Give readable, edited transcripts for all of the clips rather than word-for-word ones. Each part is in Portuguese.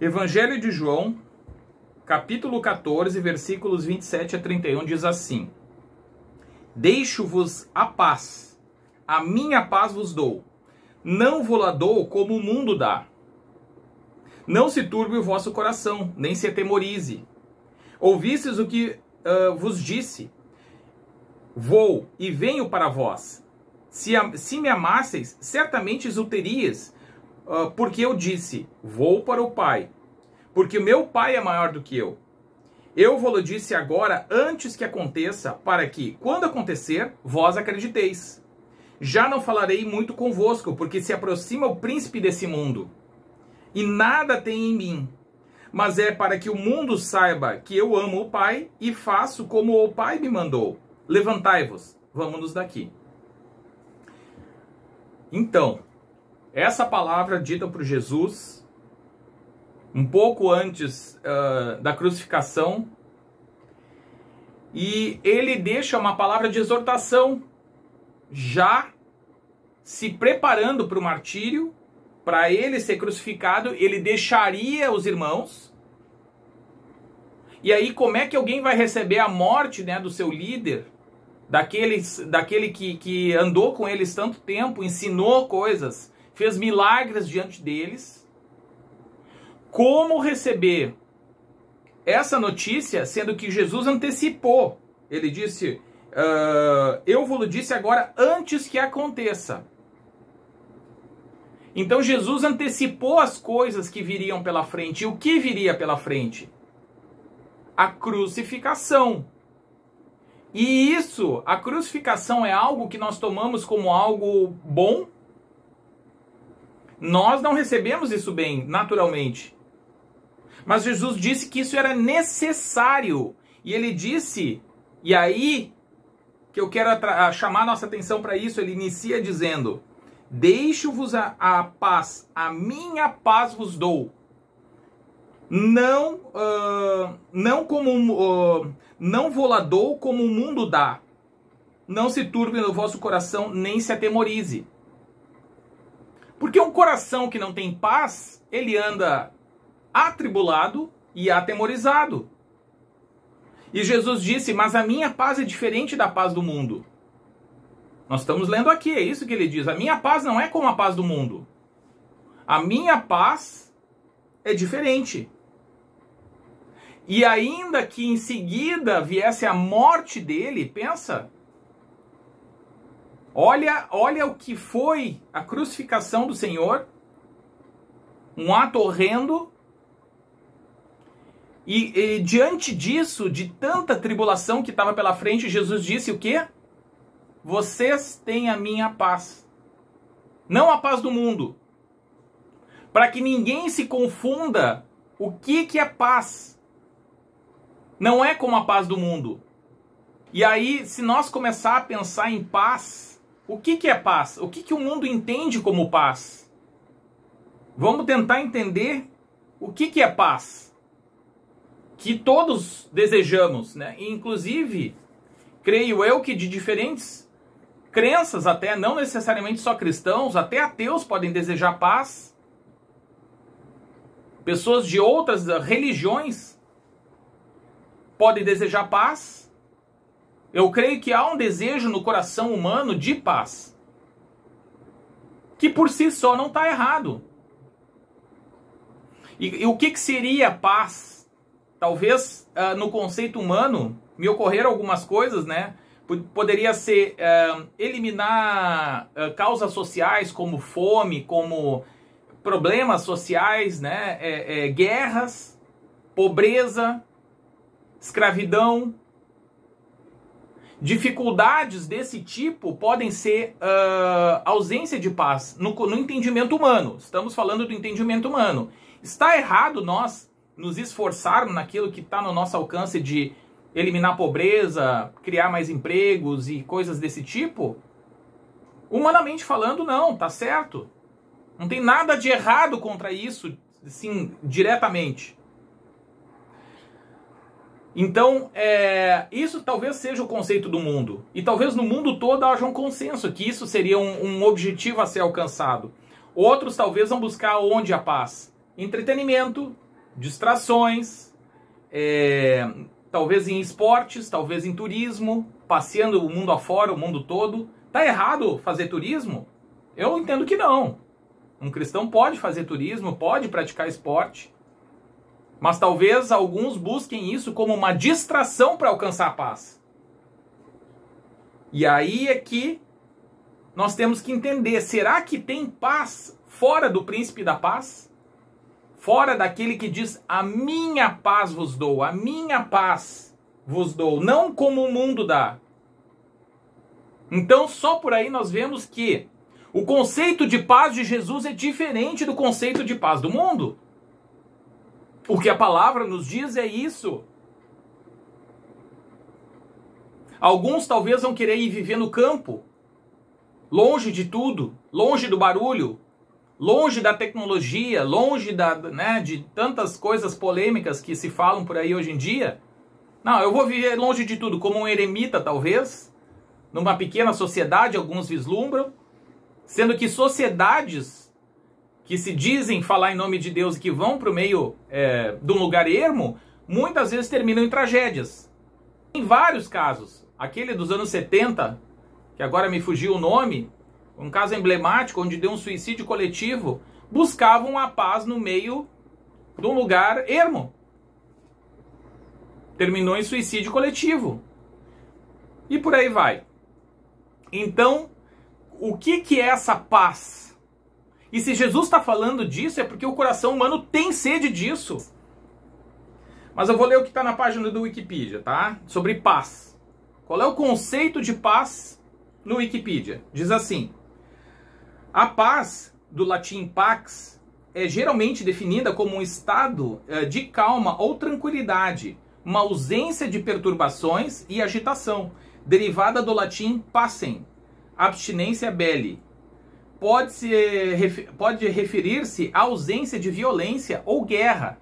Evangelho de João, capítulo 14, versículos 27 a 31, diz assim: Deixo-vos a paz, a minha paz vos dou, não vou-la dou como o mundo dá. Não se turbe o vosso coração, nem se atemorize. Ouvistes o que vos disse, vou e venho para vós. Se me amasseis, certamente exulterias, porque eu disse, vou para o Pai, porque o meu Pai é maior do que eu. Eu vou-lo disse agora, antes que aconteça, para que, quando acontecer, vós acrediteis. Já não falarei muito convosco, porque se aproxima o príncipe desse mundo, e nada tem em mim. Mas é para que o mundo saiba que eu amo o Pai, e faço como o Pai me mandou. Levantai-vos, vamos-nos daqui. Então, essa palavra dita por Jesus, um pouco antes da crucificação, e ele deixa uma palavra de exortação, já se preparando para o martírio, para ele ser crucificado, ele deixaria os irmãos. E aí como é que alguém vai receber a morte, né, do seu líder? Daquele que andou com eles tanto tempo, ensinou coisas, fez milagres diante deles. Como receber essa notícia, sendo que Jesus antecipou? Ele disse, eu vos disse agora antes que aconteça. Então Jesus antecipou as coisas que viriam pela frente. E o que viria pela frente? A crucificação. E isso, a crucificação é algo que nós tomamos como algo bom? Nós não recebemos isso bem, naturalmente. Mas Jesus disse que isso era necessário. E ele disse, e aí que eu quero chamar nossa atenção para isso, ele inicia dizendo, deixo-vos a paz, a minha paz vos dou. Não vou-la dou como o mundo dá. Não se turbe no vosso coração, nem se atemorize. Porque um coração que não tem paz, ele anda atribulado e atemorizado. E Jesus disse, mas a minha paz é diferente da paz do mundo. Nós estamos lendo aqui, é isso que ele diz. A minha paz não é como a paz do mundo. A minha paz é diferente. E ainda que em seguida viesse a morte dele, pensa. Olha o que foi a crucificação do Senhor. Um ato horrendo. E diante disso, de tanta tribulação que estava pela frente, Jesus disse o quê? Vocês têm a minha paz. Não a paz do mundo. Para que ninguém se confunda o que é paz. Não é como a paz do mundo. E aí, se nós começar a pensar em paz, o que é paz? O que o mundo entende como paz? Vamos tentar entender o que é paz. Que todos desejamos, né? Inclusive, creio eu que de diferentes crenças, até não necessariamente só cristãos, até ateus podem desejar paz. Pessoas de outras religiões podem desejar paz. Eu creio que há um desejo no coração humano de paz, que por si só não está errado. E o que seria paz? Talvez no conceito humano me ocorreram algumas coisas, né? Poderia ser eliminar causas sociais como fome, como problemas sociais, né? Guerras, pobreza, escravidão. Dificuldades desse tipo podem ser ausência de paz no entendimento humano. Estamos falando do entendimento humano. Está errado nós nos esforçarmos naquilo que está no nosso alcance de eliminar a pobreza, criar mais empregos e coisas desse tipo? Humanamente falando, não, tá certo. Não tem nada de errado contra isso, assim, diretamente. Então, isso talvez seja o conceito do mundo. E talvez no mundo todo haja um consenso que isso seria um objetivo a ser alcançado. Outros talvez vão buscar onde a paz? Entretenimento, distrações, talvez em esportes, talvez em turismo, passeando o mundo afora, o mundo todo. Tá errado fazer turismo? Eu entendo que não. Um cristão pode fazer turismo, pode praticar esporte, mas talvez alguns busquem isso como uma distração para alcançar a paz. E aí é que nós temos que entender, será que tem paz fora do príncipe da paz? Fora daquele que diz, a minha paz vos dou, a minha paz vos dou, não como o mundo dá. Então só por aí nós vemos que o conceito de paz de Jesus é diferente do conceito de paz do mundo. O que a palavra nos diz é isso. Alguns talvez vão querer ir viver no campo, longe de tudo, longe do barulho, longe da tecnologia, longe de tantas coisas polêmicas que se falam por aí hoje em dia. Não, eu vou viver longe de tudo, como um eremita talvez, numa pequena sociedade, alguns vislumbram, sendo que sociedades que se dizem falar em nome de Deus e que vão para o meio de um lugar ermo, muitas vezes terminam em tragédias. Em vários casos, aquele dos anos 70, que agora me fugiu o nome, um caso emblemático onde deu um suicídio coletivo, buscavam a paz no meio de um lugar ermo. Terminou em suicídio coletivo. E por aí vai. Então, o que é essa paz? E se Jesus está falando disso, é porque o coração humano tem sede disso. Mas eu vou ler o que está na página do Wikipedia, tá? Sobre paz. Qual é o conceito de paz no Wikipedia? Diz assim: a paz, do latim pax, é geralmente definida como um estado de calma ou tranquilidade, uma ausência de perturbações e agitação, derivada do latim pacem, abstinência belli. Pode referir-se à ausência de violência ou guerra.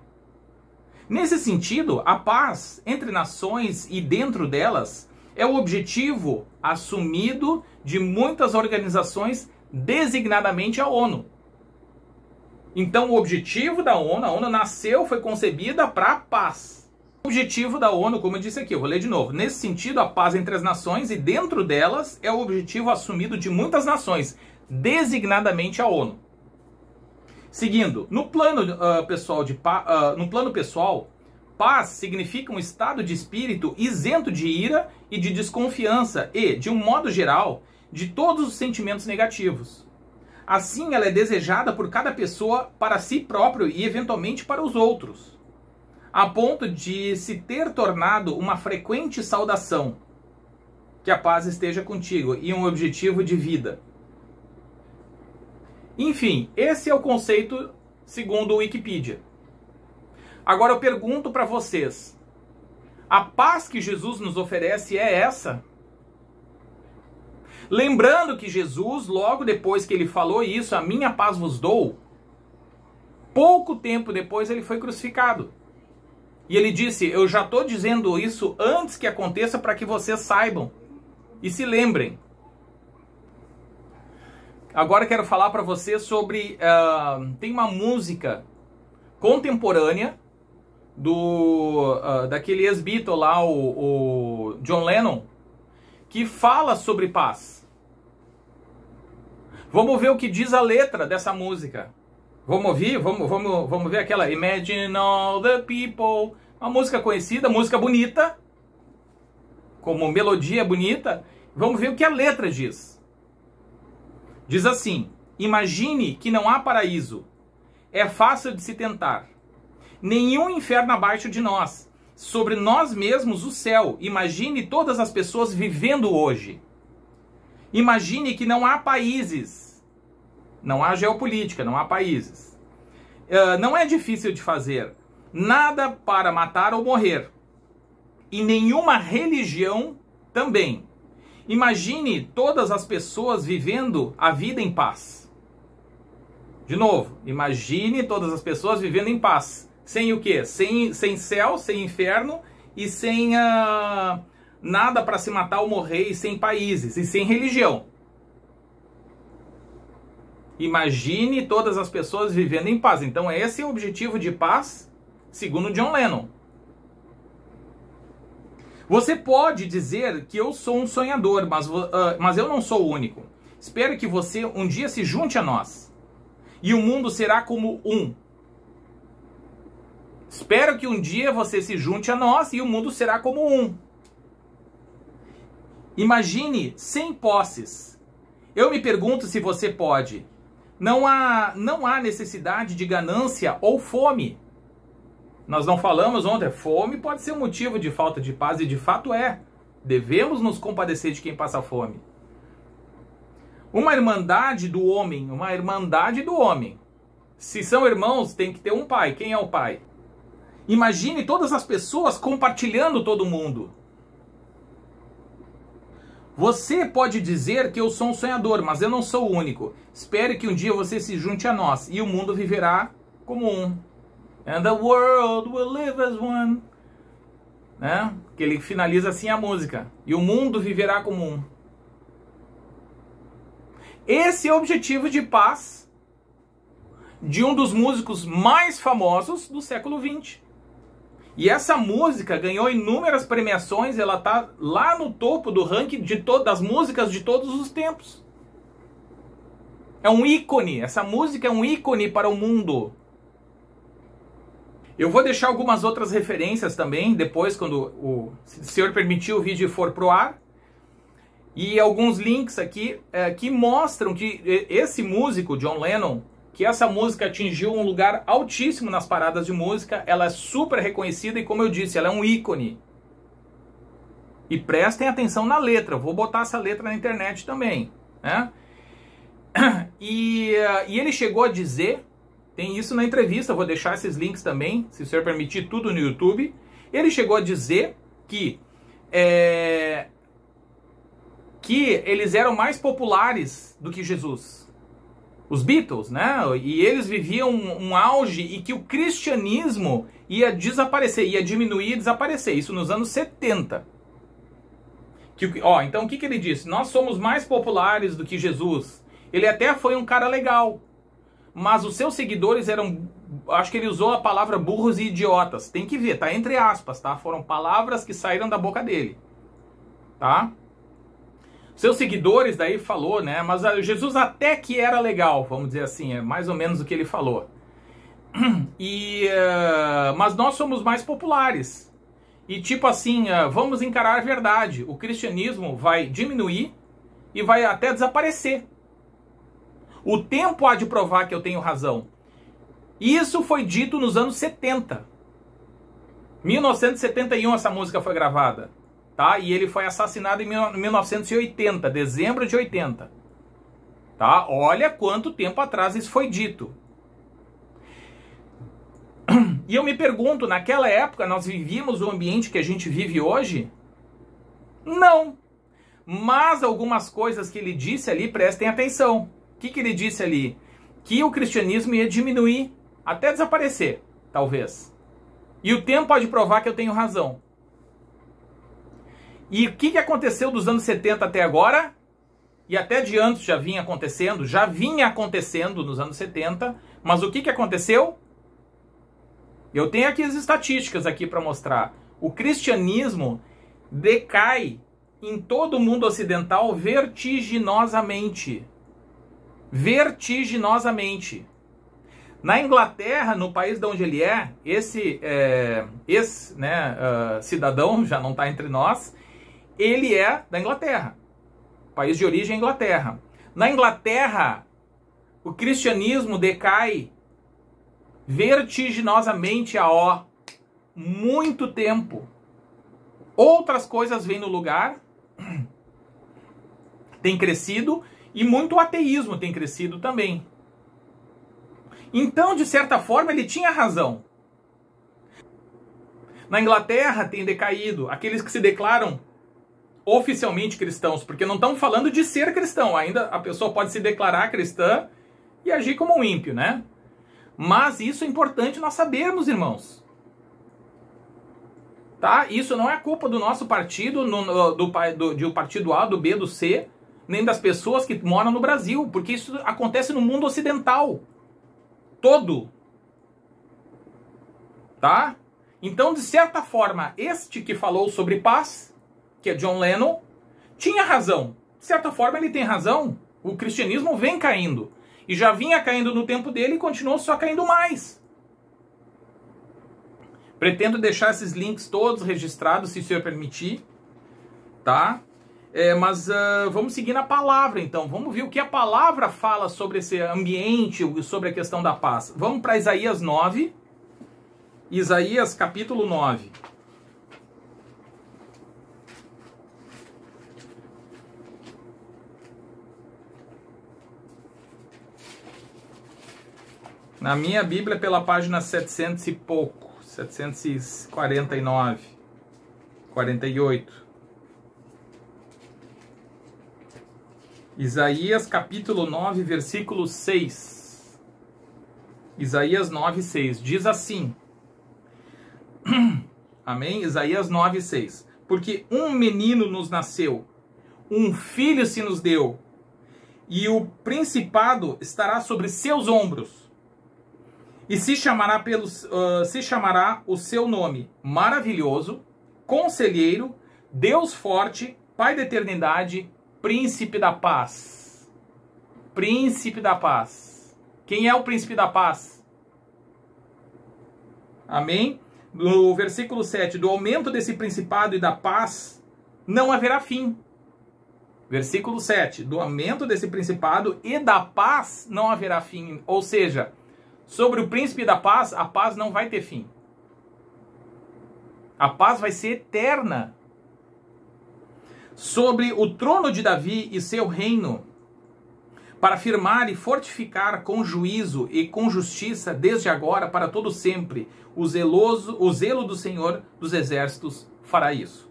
Nesse sentido, a paz entre nações e dentro delas é o objetivo assumido de muitas organizações, designadamente a ONU. Então, o objetivo da ONU, a ONU nasceu, foi concebida para a paz. O objetivo da ONU, como eu disse aqui, eu vou ler de novo. Nesse sentido, a paz entre as nações e dentro delas é o objetivo assumido de muitas nações, designadamente a ONU. Seguindo, no plano pessoal, paz significa um estado de espírito isento de ira e de desconfiança e, de um modo geral, de todos os sentimentos negativos. Assim, ela é desejada por cada pessoa para si próprio e, eventualmente, para os outros, a ponto de se ter tornado uma frequente saudação. Que a paz esteja contigo e um objetivo de vida. Enfim, esse é o conceito segundo o Wikipedia. Agora eu pergunto para vocês, a paz que Jesus nos oferece é essa? Lembrando que Jesus, logo depois que ele falou isso, a minha paz vos dou, pouco tempo depois ele foi crucificado. E ele disse, eu já estou dizendo isso antes que aconteça para que vocês saibam e se lembrem. Agora quero falar para vocês sobre... tem uma música contemporânea daquele ex-Beatle lá, o John Lennon, que fala sobre paz. Vamos ver o que diz a letra dessa música. Vamos ouvir? Vamos ver aquela Imagine all the people. Uma música conhecida, música bonita, como melodia bonita. Vamos ver o que a letra diz. Diz assim: imagine que não há paraíso. É fácil de se tentar. Nenhum inferno abaixo de nós. Sobre nós mesmos o céu. Imagine todas as pessoas vivendo hoje. Imagine que não há países. Não há geopolítica, não há países. Não é difícil de fazer. Nada para matar ou morrer. E nenhuma religião também. Imagine todas as pessoas vivendo a vida em paz. De novo, imagine todas as pessoas vivendo em paz. Sem o quê? Sem céu, sem inferno e sem nada para se matar ou morrer, e sem países, e sem religião. Imagine todas as pessoas vivendo em paz. Então esse é o objetivo de paz, segundo John Lennon. Você pode dizer que eu sou um sonhador, mas eu não sou o único. Espero que você um dia se junte a nós. E o mundo será como um. Espero que um dia você se junte a nós e o mundo será como um. Imagine sem posses. Eu me pergunto se você pode. Não há necessidade de ganância ou fome. Nós não falamos ontem, fome pode ser um motivo de falta de paz, e de fato é. Devemos nos compadecer de quem passa fome. Uma irmandade do homem, uma irmandade do homem. Se são irmãos, tem que ter um pai. Quem é o pai? Imagine todas as pessoas compartilhando todo mundo. Você pode dizer que eu sou um sonhador, mas eu não sou o único. Espere que um dia você se junte a nós e o mundo viverá como um. And the world will live as one. Né? Que ele finaliza assim a música. E o mundo viverá como um. Esse é o objetivo de paz de um dos músicos mais famosos do século XX. E essa música ganhou inúmeras premiações, ela está lá no topo do ranking das músicas de todos os tempos. É um ícone, essa música é um ícone para o mundo. Eu vou deixar algumas outras referências também, depois, quando o senhor permitir o vídeo for pro ar. E alguns links aqui que mostram que esse músico, John Lennon, que essa música atingiu um lugar altíssimo nas paradas de música, ela é super reconhecida e, como eu disse, ela é um ícone. E prestem atenção na letra, vou botar essa letra na internet também, né? E ele chegou a dizer, tem isso na entrevista, vou deixar esses links também, se o senhor permitir, tudo no YouTube. Ele chegou a dizer que eles eram mais populares do que Jesus. Os Beatles, né? E eles viviam um auge e que o cristianismo ia desaparecer, ia diminuir e desaparecer. Isso nos anos 70. Então o que ele disse? Nós somos mais populares do que Jesus. Ele até foi um cara legal. Mas os seus seguidores eram, acho que ele usou a palavra burros e idiotas. Tem que ver, tá entre aspas, tá? Foram palavras que saíram da boca dele. Tá? Seus seguidores daí falou, né? Mas Jesus até que era legal, vamos dizer assim, é mais ou menos o que ele falou. Mas nós somos mais populares. E tipo assim, vamos encarar a verdade. O cristianismo vai diminuir e vai até desaparecer. O tempo há de provar que eu tenho razão. Isso foi dito nos anos 70. 1971 essa música foi gravada. Tá? E ele foi assassinado em 1980, dezembro de 80. Tá? Olha quanto tempo atrás isso foi dito. E eu me pergunto, naquela época nós vivíamos o ambiente que a gente vive hoje? Não. Mas algumas coisas que ele disse ali, prestem atenção. O que ele disse ali? Que o cristianismo ia diminuir, até desaparecer, talvez. E o tempo pode provar que eu tenho razão. E o que aconteceu dos anos 70 até agora? E até de antes já vinha acontecendo nos anos 70, mas o que aconteceu? Eu tenho aqui as estatísticas aqui para mostrar. O cristianismo decai em todo o mundo ocidental vertiginosamente. Vertiginosamente. Na Inglaterra, no país de onde ele é, esse cidadão, já não está entre nós, ele é da Inglaterra. País de origem é Inglaterra. Na Inglaterra, o cristianismo decai vertiginosamente há muito tempo. Outras coisas vêm no lugar, tem crescido, e muito ateísmo tem crescido também. Então, de certa forma, ele tinha razão. Na Inglaterra tem decaído aqueles que se declaram oficialmente cristãos, porque não estamos falando de ser cristão, ainda a pessoa pode se declarar cristã e agir como um ímpio, né? Mas isso é importante nós sabermos, irmãos. Tá? Isso não é culpa do nosso partido, do partido A, do B, do C, nem das pessoas que moram no Brasil, porque isso acontece no mundo ocidental todo. Tá? Então, de certa forma, este que falou sobre paz, que é John Lennon, tinha razão. De certa forma, ele tem razão. O cristianismo vem caindo. E já vinha caindo no tempo dele e continuou só caindo mais. Pretendo deixar esses links todos registrados, se o senhor permitir. Tá? Mas vamos seguir na palavra, então. Vamos ver o que a palavra fala sobre esse ambiente, sobre a questão da paz. Vamos para Isaías 9. Isaías capítulo 9. Na minha Bíblia, pela página 700 e pouco. 749. 48. Isaías capítulo 9, versículo 6. Isaías 9, 6. Diz assim. Amém? Isaías 9, 6. Porque um menino nos nasceu, um filho se nos deu, e o principado estará sobre seus ombros. E se chamará o seu nome Maravilhoso, Conselheiro, Deus Forte, Pai da Eternidade, Príncipe da Paz. Príncipe da Paz. Quem é o Príncipe da Paz? Amém? No versículo 7, do aumento desse principado e da paz não haverá fim. Versículo 7, do aumento desse principado e da paz não haverá fim. Ou seja, sobre o príncipe da paz, a paz não vai ter fim. A paz vai ser eterna. Sobre o trono de Davi e seu reino, para firmar e fortificar com juízo e com justiça desde agora para todo sempre. O zelo do Senhor dos Exércitos fará isso.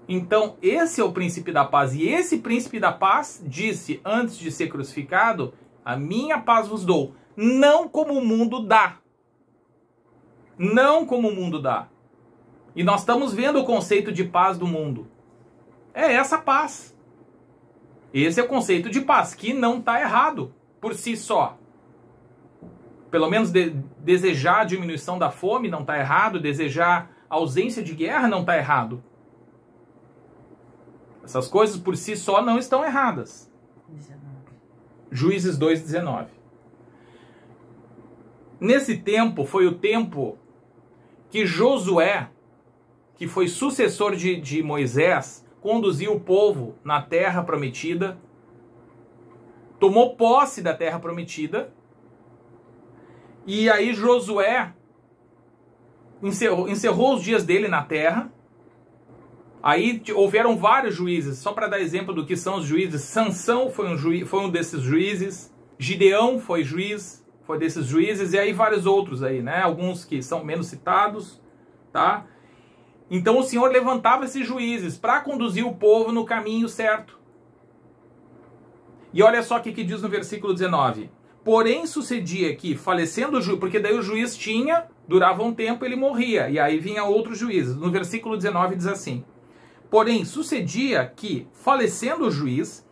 Então, esse é o príncipe da paz. E esse príncipe da paz disse, antes de ser crucificado, a minha paz vos dou. Não como o mundo dá. Não como o mundo dá. E nós estamos vendo o conceito de paz do mundo. É essa paz. Esse é o conceito de paz, que não está errado por si só. Pelo menos desejar a diminuição da fome não está errado, desejar a ausência de guerra não está errado. Essas coisas por si só não estão erradas. 19. Juízes 2:19. Nesse tempo, foi o tempo que Josué, que foi sucessor de Moisés, conduziu o povo na terra prometida, tomou posse da terra prometida, e aí Josué encerrou os dias dele na terra. Aí houveram vários juízes, só para dar exemplo do que são os juízes. Sansão foi um desses juízes, Gideão foi desses juízes, e aí vários outros aí, né? Alguns que são menos citados, tá? Então o Senhor levantava esses juízes para conduzir o povo no caminho certo. E olha só o que diz no versículo 19. Porém sucedia que, falecendo o juiz, porque daí o juiz durava um tempo, ele morria, e aí vinha outros juízes. No versículo 19 diz assim. Porém sucedia que, falecendo o juiz,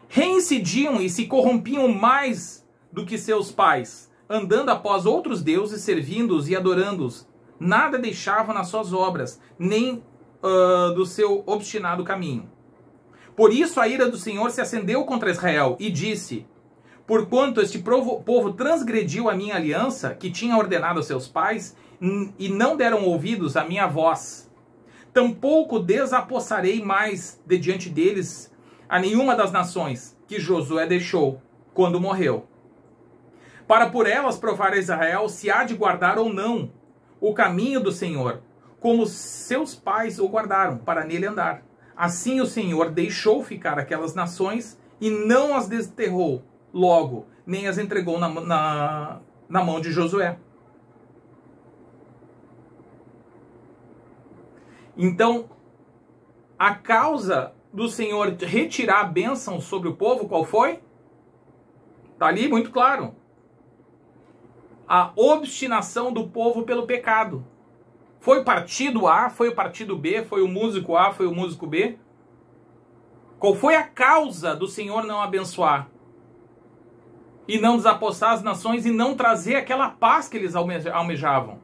reincidiam e se corrompiam mais do que seus pais, andando após outros deuses, servindo-os e adorando-os. Nada deixavam nas suas obras, nem do seu obstinado caminho. Por isso a ira do Senhor se acendeu contra Israel e disse: porquanto este povo transgrediu a minha aliança, que tinha ordenado a seus pais, e não deram ouvidos à minha voz, tampouco desapossarei mais de diante deles a nenhuma das nações que Josué deixou quando morreu, para por elas provar a Israel se há de guardar ou não o caminho do Senhor, como seus pais o guardaram, para nele andar. Assim o Senhor deixou ficar aquelas nações e não as desterrou logo, nem as entregou na mão de Josué. Então, a causa do Senhor retirar a bênção sobre o povo, qual foi? Está ali muito claro. A obstinação do povo pelo pecado. Foi o partido A, foi o partido B, foi o músico A, foi o músico B. Qual foi a causa do Senhor não abençoar? e não desapossar as nações e não trazer aquela paz que eles almejavam.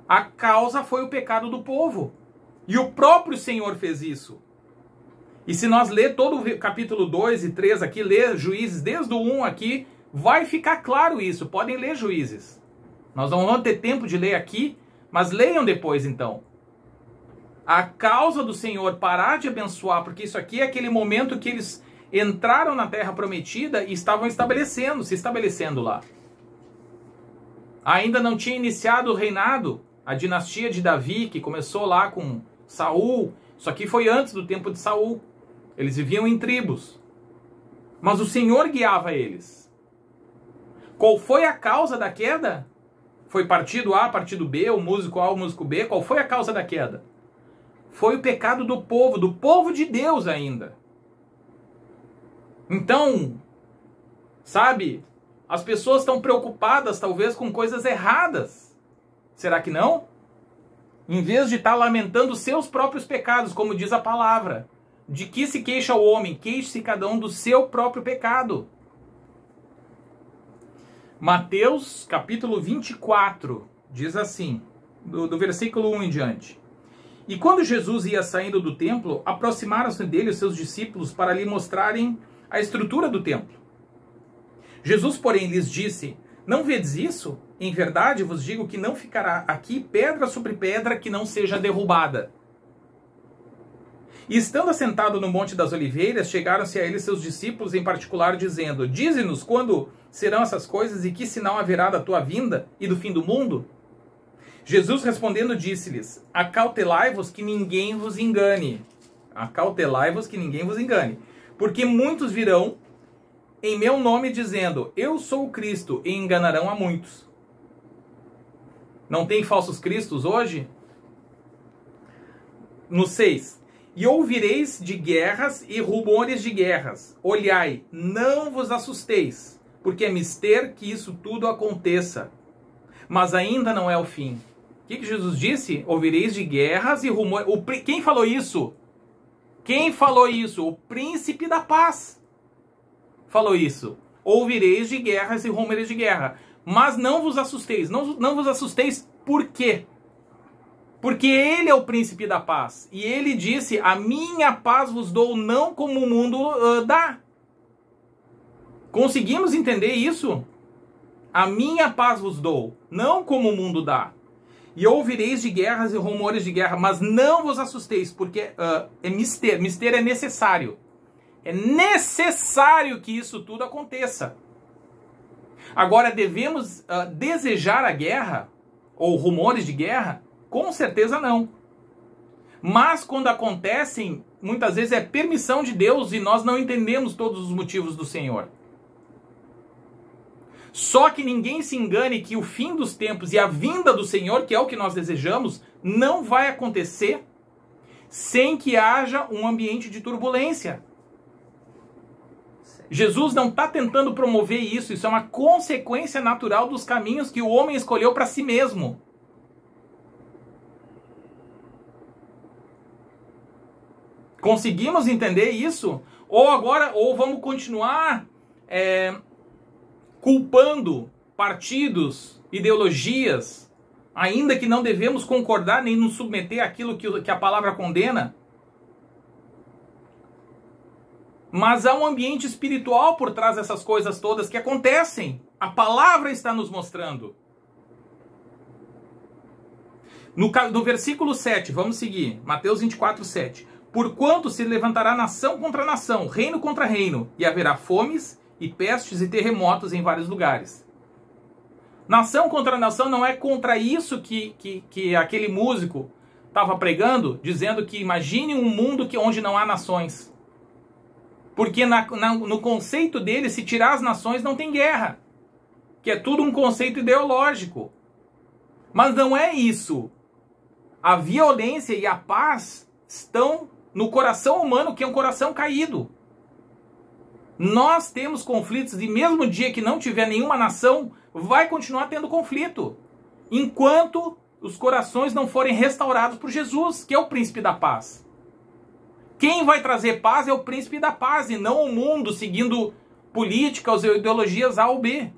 A causa foi o pecado do povo. E o próprio Senhor fez isso. E se nós ler todo o capítulo 2 e 3 aqui, ler Juízes desde o 1 aqui, vai ficar claro isso. Podem ler Juízes. Nós não vamos ter tempo de ler aqui, mas leiam depois então. A causa do Senhor parar de abençoar, porque isso aqui é aquele momento que eles entraram na terra prometida e estavam se estabelecendo lá. Ainda não tinha iniciado o reinado, a dinastia de Davi, que começou lá com Saul. Isso aqui foi antes do tempo de Saul. Eles viviam em tribos. Mas o Senhor guiava eles. Qual foi a causa da queda? Foi partido A, partido B, o músico A, o músico B. Qual foi a causa da queda? Foi o pecado do povo de Deus ainda. Então, sabe, as pessoas estão preocupadas talvez com coisas erradas. Será que não? Em vez de estar lamentando seus próprios pecados, como diz a palavra. De que se queixa o homem? Queixe-se cada um do seu próprio pecado. Mateus capítulo 24 diz assim, do versículo 1 em diante. E quando Jesus ia saindo do templo, aproximaram-se dele os seus discípulos para lhe mostrarem a estrutura do templo. Jesus, porém, lhes disse, não vedes isso? Em verdade vos digo que não ficará aqui pedra sobre pedra que não seja derrubada. E estando assentado no Monte das Oliveiras, chegaram-se a ele seus discípulos em particular, dizendo, dize-nos quando serão essas coisas e que sinal haverá da tua vinda e do fim do mundo? Jesus respondendo disse-lhes, acautelai-vos que ninguém vos engane. Acautelai-vos que ninguém vos engane. Porque muitos virão em meu nome dizendo, eu sou o Cristo, e enganarão a muitos. Não tem falsos cristos hoje? No 6. E ouvireis de guerras e rumores de guerras. Olhai, não vos assusteis, porque é mister que isso tudo aconteça. Mas ainda não é o fim. O que Jesus disse? Ouvireis de guerras e rumores. Quem falou isso? Quem falou isso? O príncipe da paz falou isso. Ouvireis de guerras e rumores de guerra. Mas não vos assusteis. Não vos assusteis por quê? Porque ele é o príncipe da paz. E ele disse, a minha paz vos dou, não como o mundo dá. Conseguimos entender isso? A minha paz vos dou, não como o mundo dá. E ouvireis de guerras e rumores de guerra, mas não vos assusteis, porque é mister. Mister é necessário. É necessário que isso tudo aconteça. Agora, devemos desejar a guerra, ou rumores de guerra? Com certeza não. Mas quando acontecem, muitas vezes é permissão de Deus e nós não entendemos todos os motivos do Senhor. Só que ninguém se engane que o fim dos tempos e a vinda do Senhor, que é o que nós desejamos, não vai acontecer sem que haja um ambiente de turbulência. Jesus não está tentando promover isso, isso é uma consequência natural dos caminhos que o homem escolheu para si mesmo. Conseguimos entender isso? Ou vamos continuar culpando partidos, ideologias, ainda que não devemos concordar nem nos submeter àquilo que a palavra condena? Mas há um ambiente espiritual por trás dessas coisas todas que acontecem. A palavra está nos mostrando. No versículo 7, vamos seguir. Mateus 24, 7. Porquanto se levantará nação contra nação, reino contra reino, e haverá fomes e pestes e terremotos em vários lugares. Nação contra nação não é contra isso que aquele músico estava pregando, dizendo que imagine um mundo onde não há nações. Porque no conceito dele, se tirar as nações, não tem guerra. Que é tudo um conceito ideológico. Mas não é isso. A violência e a paz estão no coração humano, que é um coração caído. Nós temos conflitos e mesmo dia que não tiver nenhuma nação, vai continuar tendo conflito. Enquanto os corações não forem restaurados por Jesus, que é o príncipe da paz. Quem vai trazer paz é o príncipe da paz e não o mundo seguindo políticas ou ideologias A ou B.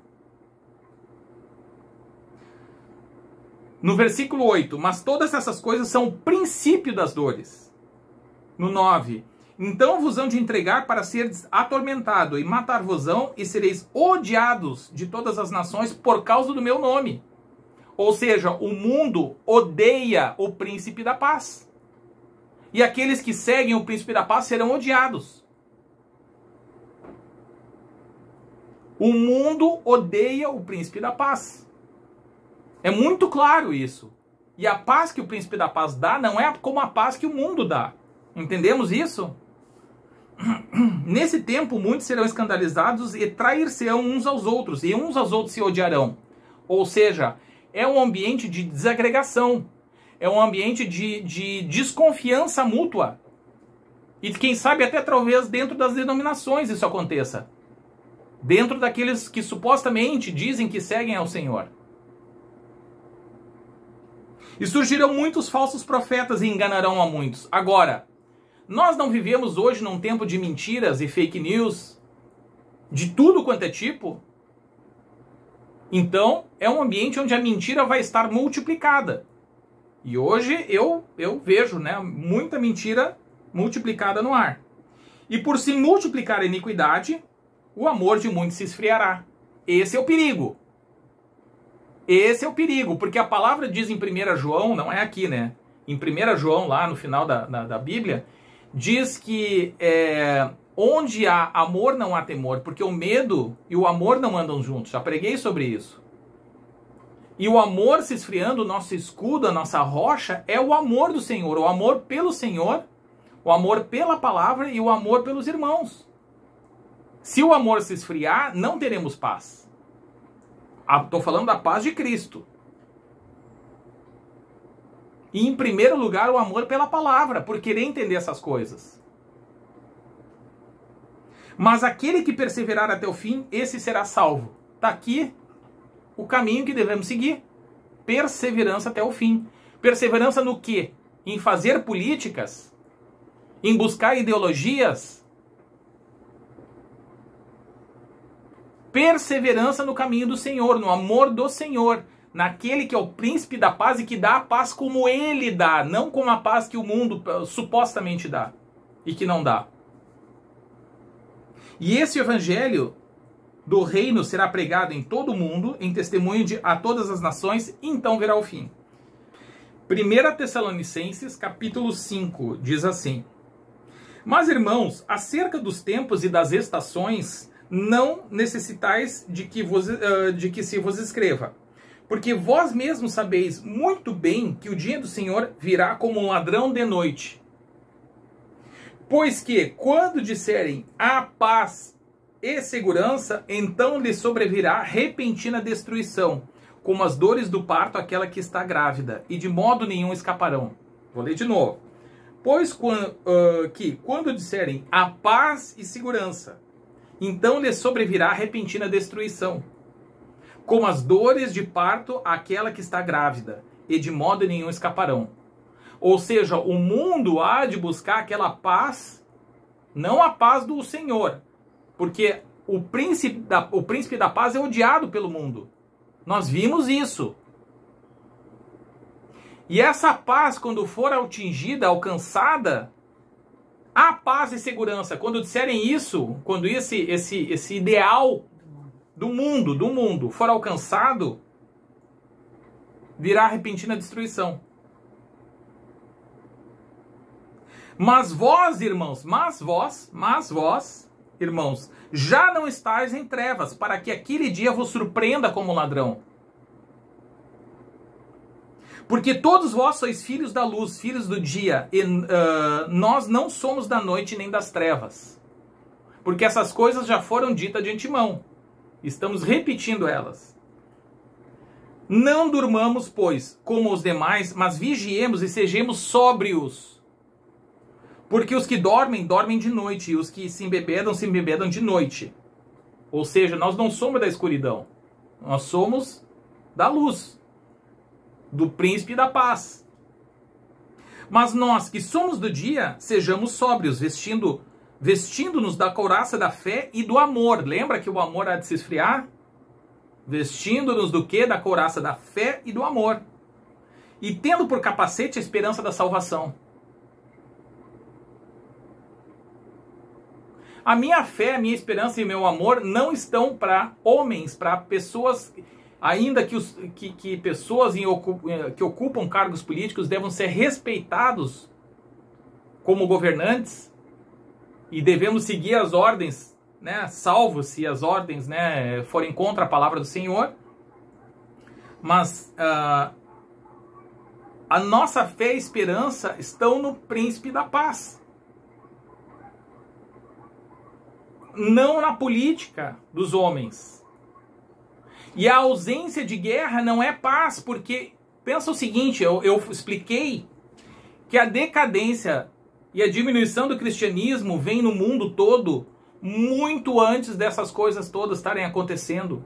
No versículo 8, mas todas essas coisas são o princípio das dores. No 9, então vos hão de entregar para seres atormentado, e matar-vos-ão, e sereis odiados de todas as nações por causa do meu nome. Ou seja, o mundo odeia o príncipe da paz. E aqueles que seguem o príncipe da paz serão odiados. O mundo odeia o príncipe da paz. É muito claro isso. E a paz que o príncipe da paz dá não é como a paz que o mundo dá. Entendemos isso? Nesse tempo, muitos serão escandalizados e trair-se-ão uns aos outros, e uns aos outros se odiarão. Ou seja, é um ambiente de desagregação. É um ambiente de desconfiança mútua. E quem sabe até talvez dentro das denominações isso aconteça. Dentro daqueles que supostamente dizem que seguem ao Senhor. E surgirão muitos falsos profetas e enganarão a muitos. Agora, nós não vivemos hoje num tempo de mentiras e fake news, de tudo quanto é tipo? Então, é um ambiente onde a mentira vai estar multiplicada. E hoje eu vejo, né, muita mentira multiplicada no ar. E por se multiplicar a iniquidade, o amor de muitos se esfriará. Esse é o perigo. Esse é o perigo, porque a palavra diz em 1 João, não é aqui, né? Em 1 João, lá no final da Bíblia, diz que onde há amor não há temor, porque o medo e o amor não andam juntos. Já preguei sobre isso. E o amor se esfriando, o nosso escudo, a nossa rocha, é o amor do Senhor, o amor pelo Senhor, o amor pela palavra e o amor pelos irmãos. Se o amor se esfriar, não teremos paz. Estou falando da paz de Cristo. E em primeiro lugar o amor pela palavra, por querer entender essas coisas. Mas aquele que perseverar até o fim, esse será salvo. Está aqui o caminho que devemos seguir. Perseverança até o fim. Perseverança no quê? Em fazer políticas? Em buscar ideologias? Perseverança no caminho do Senhor, no amor do Senhor, naquele que é o príncipe da paz e que dá a paz como ele dá, não como a paz que o mundo supostamente dá e que não dá. E esse evangelho do reino será pregado em todo o mundo, em testemunho a todas as nações, e então verá o fim. 1 Tessalonicenses, capítulo 5, diz assim: Mas, irmãos, acerca dos tempos e das estações, não necessitais de que se vos escreva, porque vós mesmos sabeis muito bem que o dia do Senhor virá como um ladrão de noite. Pois que, quando disserem a paz e segurança, então lhe sobrevirá repentina destruição, como as dores do parto àquela que está grávida, e de modo nenhum escaparão. Vou ler de novo. Pois que, quando disserem a paz e segurança, então lhe sobrevirá repentina destruição, como as dores de parto àquela que está grávida, e de modo nenhum escaparão. Ou seja, o mundo há de buscar aquela paz, não a paz do Senhor, porque o príncipe da paz é odiado pelo mundo. Nós vimos isso. E essa paz, quando for atingida, alcançada, a paz e segurança, quando disserem isso, quando esse ideal do mundo for alcançado, virá repentina destruição. Mas vós, irmãos, irmãos, já não estáis em trevas, para que aquele dia vos surpreenda como ladrão. Porque todos vós sois filhos da luz, filhos do dia, e nós não somos da noite nem das trevas. Porque essas coisas já foram ditas de antemão. Estamos repetindo elas. Não durmamos, pois, como os demais, mas vigiemos e sejamos sóbrios. Porque os que dormem, dormem de noite, e os que se embebedam de noite. Ou seja, nós não somos da escuridão. Nós somos da luz, do príncipe da paz. Mas nós que somos do dia, sejamos sóbrios, vestindo vestindo-nos da couraça da fé e do amor. Lembra que o amor há de se esfriar? Vestindo-nos do quê? Da couraça da fé e do amor. E tendo por capacete a esperança da salvação. A minha fé, a minha esperança e o meu amor não estão para homens, para pessoas, ainda que pessoas que ocupam cargos políticos devam ser respeitados como governantes e devemos seguir as ordens, né, salvo se as ordens, né, forem contra a palavra do Senhor. Mas a nossa fé e esperança estão no príncipe da paz. Não na política dos homens. E a ausência de guerra não é paz, porque pensa o seguinte, eu expliquei que a decadência e a diminuição do cristianismo vem no mundo todo muito antes dessas coisas todas estarem acontecendo.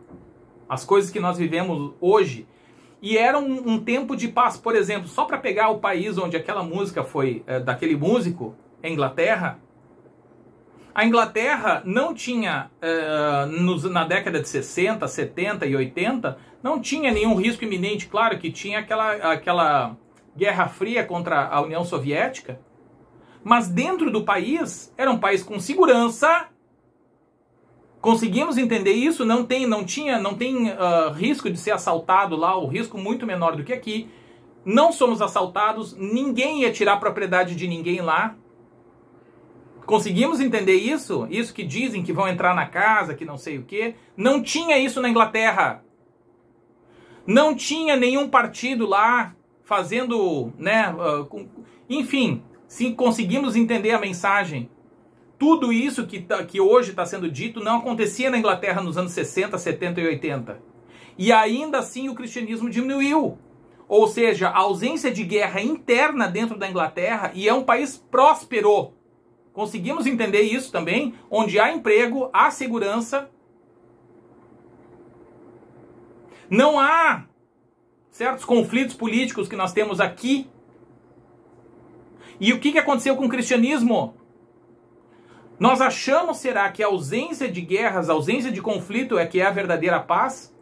As coisas que nós vivemos hoje. E era um tempo de paz. Por exemplo, só para pegar o país onde aquela música foi daquele músico, a Inglaterra. A Inglaterra não tinha, na década de 60, 70 e 80, não tinha nenhum risco iminente. Claro que tinha aquela Guerra Fria contra a União Soviética, mas dentro do país, era um país com segurança. Conseguimos entender isso? Não tem risco de ser assaltado lá, o risco muito menor do que aqui. Não somos assaltados, ninguém ia tirar a propriedade de ninguém lá. Conseguimos entender isso? Isso que dizem que vão entrar na casa, que não sei o quê. Não tinha isso na Inglaterra. Não tinha nenhum partido lá fazendo, né? Enfim, sim, conseguimos entender a mensagem. Tudo isso que hoje está sendo dito não acontecia na Inglaterra nos anos 60, 70 e 80. E ainda assim o cristianismo diminuiu. Ou seja, a ausência de guerra interna dentro da Inglaterra, e é um país próspero. Conseguimos entender isso também, onde há emprego, há segurança. Não há certos conflitos políticos que nós temos aqui. E o que aconteceu com o cristianismo? Nós achamos, será, que a ausência de guerras, a ausência de conflito é que é a verdadeira paz?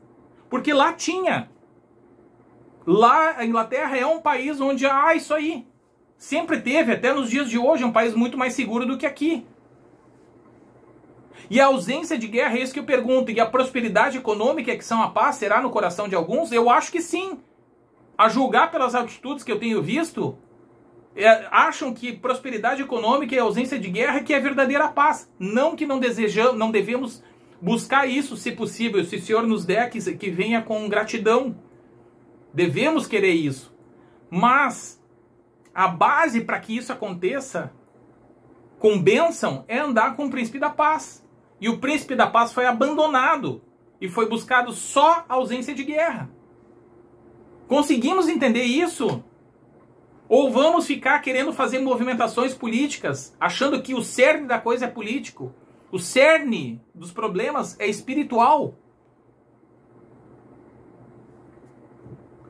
Porque lá tinha. Lá, a Inglaterra é um país onde há isso aí. Sempre teve, até nos dias de hoje, é um país muito mais seguro do que aqui. E a ausência de guerra é isso que eu pergunto. E a prosperidade econômica que são a paz, será no coração de alguns? Eu acho que sim. A julgar pelas atitudes que eu tenho visto, acham que prosperidade econômica e ausência de guerra que é verdadeira paz. Não que não desejamos, não devemos buscar isso, se possível. Se o Senhor nos der, que venha com gratidão. Devemos querer isso. Mas a base para que isso aconteça com bênção é andar com o príncipe da paz. E o príncipe da paz foi abandonado e foi buscado só a ausência de guerra. Conseguimos entender isso? Ou vamos ficar querendo fazer movimentações políticas, achando que o cerne da coisa é político? O cerne dos problemas é espiritual.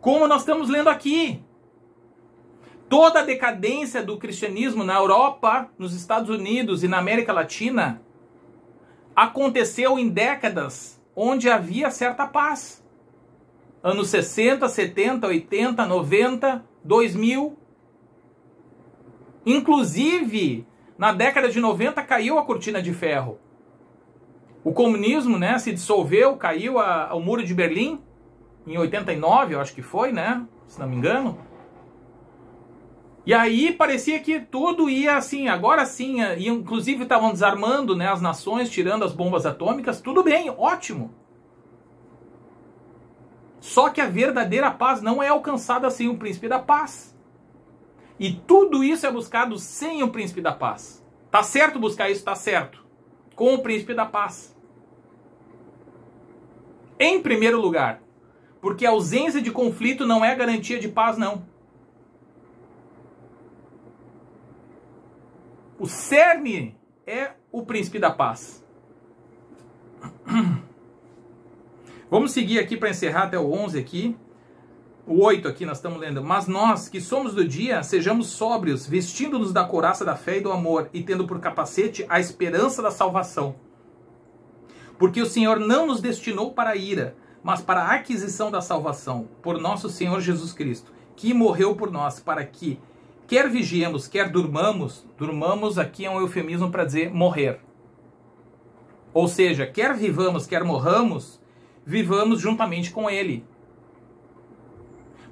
Como nós estamos lendo aqui. Toda a decadência do cristianismo na Europa, nos Estados Unidos e na América Latina aconteceu em décadas onde havia certa paz. Anos 60, 70, 80, 90, 2000. Inclusive, na década de 90 caiu a cortina de ferro. O comunismo, né, se dissolveu, caiu o muro de Berlim em 89, eu acho que foi, né, se não me engano. E aí parecia que tudo ia assim, agora sim, inclusive estavam desarmando, né, as nações, tirando as bombas atômicas, tudo bem, ótimo. Só que a verdadeira paz não é alcançada sem o príncipe da paz. E tudo isso é buscado sem o príncipe da paz. Tá certo buscar isso? Tá certo. Com o príncipe da paz. Em primeiro lugar, porque a ausência de conflito não é garantia de paz, não. O cerne é o príncipe da paz. Vamos seguir aqui para encerrar até o 11 aqui. O 8 aqui nós estamos lendo. Mas nós, que somos do dia, sejamos sóbrios, vestindo-nos da couraça da fé e do amor, e tendo por capacete a esperança da salvação. Porque o Senhor não nos destinou para a ira, mas para a aquisição da salvação, por nosso Senhor Jesus Cristo, que morreu por nós, para que, quer vigiemos, quer durmamos, durmamos aqui é um eufemismo para dizer morrer. Ou seja, quer vivamos, quer morramos, vivamos juntamente com Ele.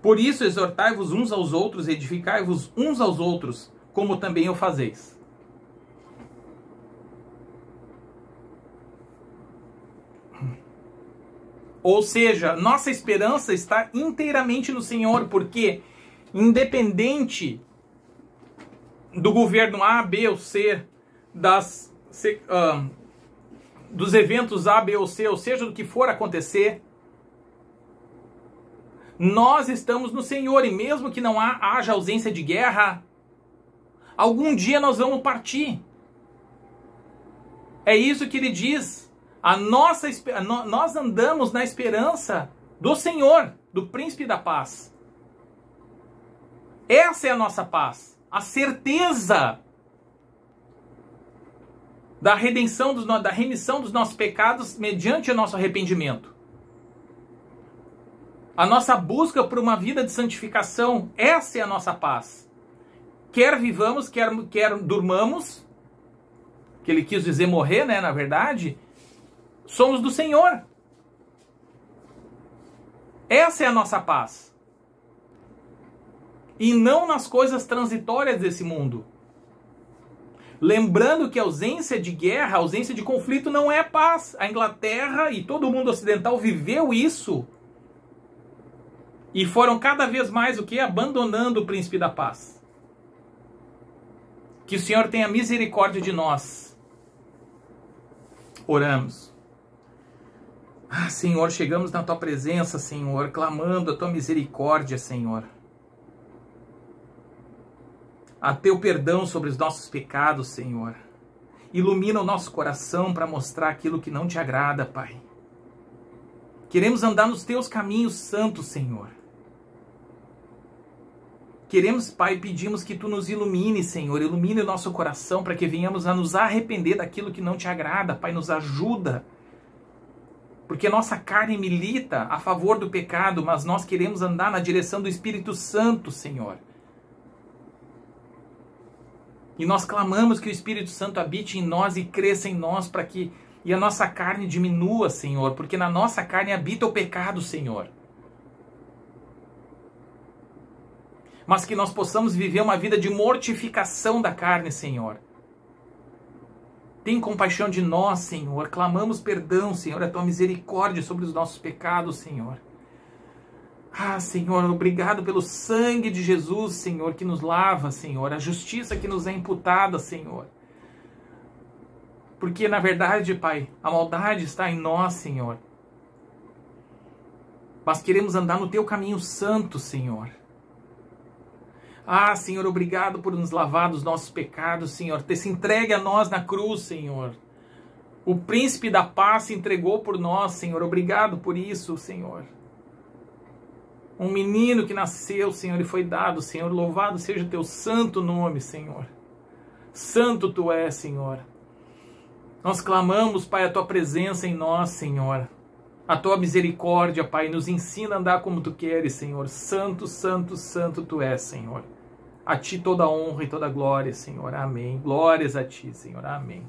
Por isso, exortai-vos uns aos outros, edificai-vos uns aos outros, como também o fazeis. Ou seja, nossa esperança está inteiramente no Senhor, porque independente do governo A, B ou C, dos eventos A, B ou C, ou seja, do que for acontecer, nós estamos no Senhor, e mesmo que não haja ausência de guerra, algum dia nós vamos partir. É isso que ele diz. Nós andamos na esperança do Senhor, do Príncipe da Paz. Essa é a nossa paz. A certeza da redenção, da remissão dos nossos pecados mediante o nosso arrependimento. A nossa busca por uma vida de santificação, essa é a nossa paz. Quer vivamos, quer durmamos, que ele quis dizer morrer, né, na verdade, somos do Senhor. Essa é a nossa paz. E não nas coisas transitórias desse mundo. Lembrando que a ausência de guerra, a ausência de conflito não é paz. A Inglaterra e todo o mundo ocidental viveu isso. E foram cada vez mais o que? Abandonando o príncipe da paz. Que o Senhor tenha misericórdia de nós. Oramos. Ah, Senhor, chegamos na Tua presença, Senhor, clamando a Tua misericórdia, Senhor. A Teu perdão sobre os nossos pecados, Senhor. Ilumina o nosso coração para mostrar aquilo que não Te agrada, Pai. Queremos andar nos Teus caminhos santos, Senhor. Queremos, Pai, pedimos que Tu nos ilumine, Senhor. Ilumine o nosso coração para que venhamos a nos arrepender daquilo que não Te agrada, Pai. Nos ajuda. Porque nossa carne milita a favor do pecado, mas nós queremos andar na direção do Espírito Santo, Senhor. E nós clamamos que o Espírito Santo habite em nós e cresça em nós para que a nossa carne diminua, Senhor. Porque na nossa carne habita o pecado, Senhor. Mas que nós possamos viver uma vida de mortificação da carne, Senhor. Tem compaixão de nós, Senhor. Clamamos perdão, Senhor, a Tua misericórdia sobre os nossos pecados, Senhor. Ah, Senhor, obrigado pelo sangue de Jesus, Senhor, que nos lava, Senhor. A justiça que nos é imputada, Senhor. Porque, na verdade, Pai, a maldade está em nós, Senhor. Mas queremos andar no Teu caminho santo, Senhor. Ah, Senhor, obrigado por nos lavar dos nossos pecados, Senhor. Ter se entregue a nós na cruz, Senhor. O príncipe da paz se entregou por nós, Senhor. Obrigado por isso, Senhor. Um menino que nasceu, Senhor, e foi dado, Senhor. Louvado seja o Teu santo nome, Senhor. Santo Tu és, Senhor. Nós clamamos, Pai, a Tua presença em nós, Senhor. A Tua misericórdia, Pai, nos ensina a andar como Tu queres, Senhor. Santo, santo, santo Tu és, Senhor. A Ti toda a honra e toda a glória, Senhor. Amém. Glórias a Ti, Senhor. Amém.